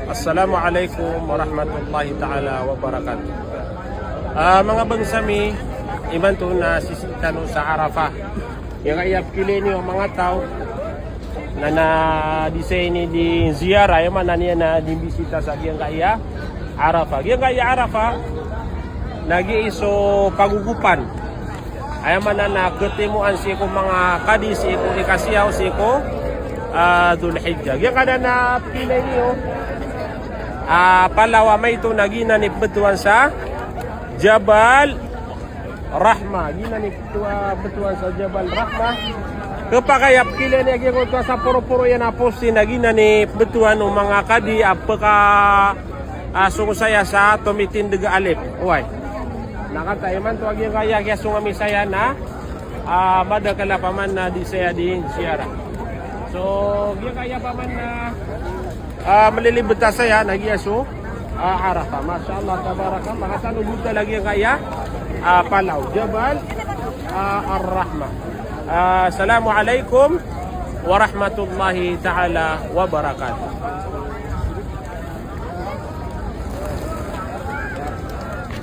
Assalamualaikum warahmatullahi ta'ala wabarakatuh. Mga bangsami, iman to na sisikan sa Arafah. Yung ayap kili niyo mga tao na na-design ni di ziyara, yung man niya na dimbisita sa yung kaya Arafah. Yung kaya Arafah, nag-iiso pagugupan. Ayaw man na kutimuan si ko mga kadis, si ko ikasiyaw, si ko Dhul-Hijjah. Yung kada na pilay niyo, Palawa may ito na ginanip betuan sa Jabal Rahmah. Ginanip betuan sa Jabal Rahmah. Kapagayap kila niya ginagawa sa puro-puro yan na posti na ginanip betuan ng mga kadi apaka sungusaya sa tumitindiga alip. Uway. Nakatayman to agi kaya kaya sungami saya na madakala paman na di saya din siara. So, giya kaya paman na malilibot ta saya nagiyaso Arafah. Masyaallah tabaraka makasanubod talaga kaya Palaw Jabal Ar-Rahmah. Assalamualaikum warahmatullahi taala wabarakatuh.